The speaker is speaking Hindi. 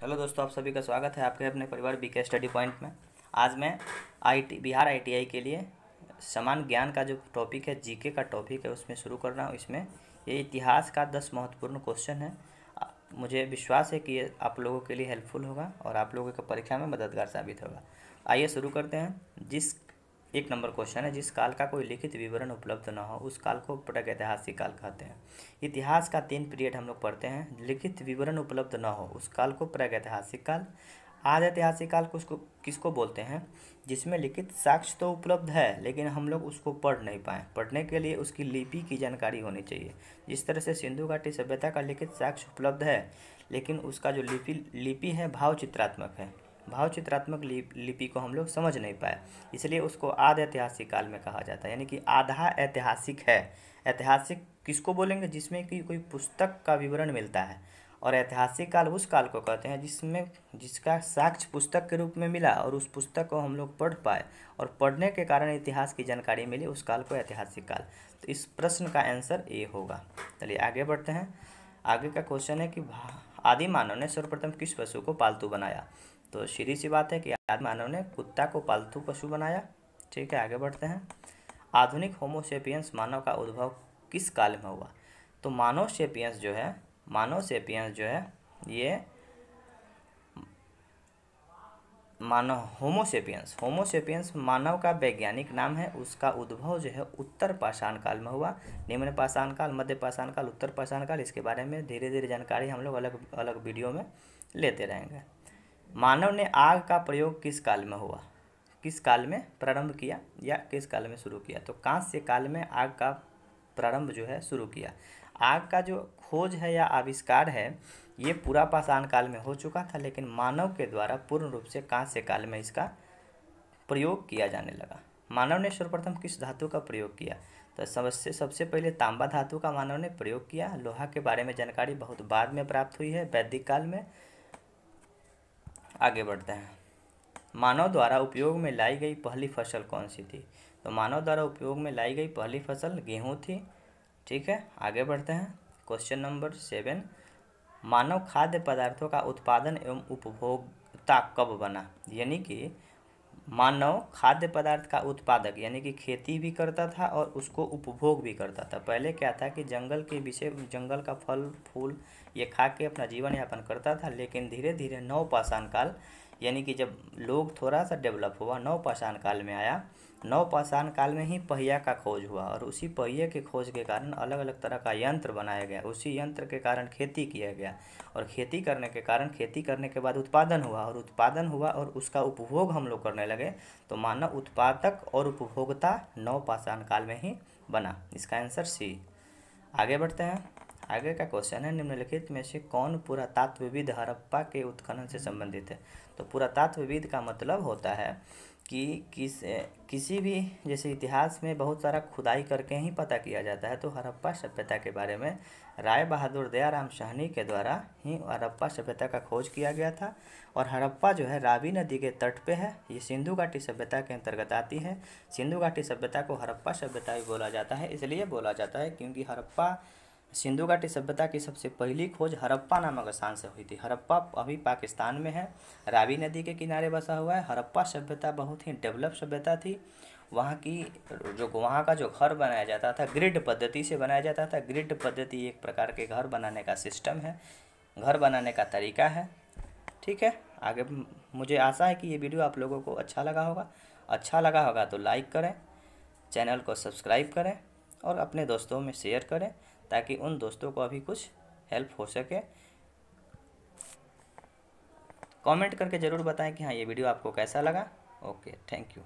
हेलो दोस्तों, आप सभी का स्वागत है आपके अपने परिवार बीके स्टडी पॉइंट में। आज मैं बिहार आईटीआई के लिए समान ज्ञान का जो टॉपिक है, जीके का टॉपिक है, उसमें शुरू कर रहा हूँ। इसमें ये इतिहास का 10 महत्वपूर्ण क्वेश्चन है। मुझे विश्वास है कि ये आप लोगों के लिए हेल्पफुल होगा और आप लोगों को परीक्षा में मददगार साबित होगा। आइए शुरू करते हैं। एक नंबर क्वेश्चन है, जिस काल का कोई लिखित विवरण उपलब्ध न हो उस काल को प्रागैतिहासिक काल कहते हैं। इतिहास का 3 पीरियड हम लोग पढ़ते हैं। लिखित विवरण उपलब्ध न हो उस काल को प्रागैतिहासिक काल। आद ऐतिहासिक काल किसको बोलते हैं? जिसमें लिखित साक्ष्य तो उपलब्ध है लेकिन हम लोग उसको पढ़ नहीं पाए। पढ़ने के लिए उसकी लिपि की जानकारी होनी चाहिए। जिस तरह से सिंधु घाटी सभ्यता का लिखित साक्ष्य उपलब्ध है लेकिन उसका जो लिपि है भाव चित्रात्मक है। भाव चित्रात्मक लिपि को हम लोग समझ नहीं पाए, इसलिए उसको आद ऐतिहासिक काल में कहा जाता है, यानी कि आधा ऐतिहासिक है। ऐतिहासिक किसको बोलेंगे? जिसमें कि कोई पुस्तक का विवरण मिलता है। और ऐतिहासिक काल उस काल को कहते हैं जिसका साक्ष्य पुस्तक के रूप में मिला और उस पुस्तक को हम लोग पढ़ पाए और पढ़ने के कारण इतिहास की जानकारी मिली, उस काल को ऐतिहासिक काल। तो इस प्रश्न का आंसर ए होगा। चलिए आगे बढ़ते हैं। आगे का क्वेश्चन है कि आदि मानव ने सर्वप्रथम किस पशु को पालतू बनाया? तो सीधी सी बात है कि आदि मानव ने कुत्ता को पालतू पशु बनाया। ठीक है, आगे बढ़ते हैं। आधुनिक होमोसेपियंस मानव का उद्भव किस काल में हुआ? तो मानव सेपियंस जो है ये मानव होमोसेपियंस मानव का वैज्ञानिक नाम है। उसका उद्भव जो है उत्तर पाषाण काल में हुआ। निम्न पाषाण काल, मध्य पाषाण काल, उत्तर पाषाण काल, इसके बारे में धीरे धीरे जानकारी हम लोग अलग अलग वीडियो में लेते रहेंगे। मानव ने आग का प्रयोग किस काल में हुआ? किस काल में प्रारंभ किया या किस काल में शुरू किया? तो कांस्य काल में आग का प्रारंभ जो है शुरू किया। आग का जो खोज है या आविष्कार है ये पूरा पाषाण काल में हो चुका था, लेकिन मानव के द्वारा पूर्ण रूप से कांस्य काल में इसका प्रयोग किया जाने लगा। मानव ने सर्वप्रथम किस धातु का प्रयोग किया? तो सबसे पहले तांबा धातु का मानव ने प्रयोग किया। लोहा के बारे में जानकारी बहुत बाद में प्राप्त हुई है, वैदिक काल में। आगे बढ़ते हैं। मानव द्वारा उपयोग में लाई गई पहली फसल कौन सी थी? तो मानव द्वारा उपयोग में लाई गई पहली फसल गेहूँ थी। ठीक है, आगे बढ़ते हैं। क्वेश्चन नंबर 7, मानव खाद्य पदार्थों का उत्पादन एवं उपभोक्ता कब बना? यानी कि मानव खाद्य पदार्थ का उत्पादक यानी कि खेती भी करता था और उसको उपभोग भी करता था। पहले क्या था कि जंगल का फल फूल ये खा के अपना जीवन यापन करता था, लेकिन धीरे धीरे नवपाषाण काल यानी कि जब लोग थोड़ा सा डेवलप हुआ, नवपाषाण काल में आया। नवपाषाण काल में ही पहिया का खोज हुआ और उसी पहिए के खोज के कारण अलग अलग तरह का यंत्र बनाया गया। उसी यंत्र के कारण खेती किया गया और खेती करने के बाद उत्पादन हुआ और उसका उपभोग हम लोग करने लगे। तो मानव उत्पादक और उपभोक्ता नवपाषाण काल में ही बना। इसका आंसर सी। आगे बढ़ते हैं। आगे का क्वेश्चन है, निम्नलिखित में से कौन पुरातत्वविद हड़प्पा के उत्खनन से संबंधित है? तो पुरातत्वविद का मतलब होता है कि किसी भी जैसे इतिहास में बहुत सारा खुदाई करके ही पता किया जाता है। तो हड़प्पा सभ्यता के बारे में राय बहादुर दयाराम साहनी के द्वारा ही हड़प्पा सभ्यता का खोज किया गया था। और हड़प्पा जो है रावी नदी के तट पे है। ये सिंधु घाटी सभ्यता के अंतर्गत आती है। सिंधु घाटी सभ्यता को हड़प्पा सभ्यता भी बोला जाता है। इसलिए बोला जाता है क्योंकि सिंधु घाटी सभ्यता की सबसे पहली खोज हड़प्पा नामक स्थान से हुई थी। हड़प्पा अभी पाकिस्तान में है, रावी नदी के किनारे बसा हुआ है। हड़प्पा सभ्यता बहुत ही डेवलप सभ्यता थी। वहाँ का जो घर बनाया जाता था ग्रिड पद्धति से बनाया जाता था। ग्रिड पद्धति एक प्रकार के घर बनाने का सिस्टम है, घर बनाने का तरीका है। ठीक है, आगे मुझे आशा है कि ये वीडियो आप लोगों को अच्छा लगा होगा तो लाइक करें, चैनल को सब्सक्राइब करें और अपने दोस्तों में शेयर करें ताकि उन दोस्तों को अभी कुछ हेल्प हो सके। कमेंट करके ज़रूर बताएं कि हाँ ये वीडियो आपको कैसा लगा। Okay, thank you.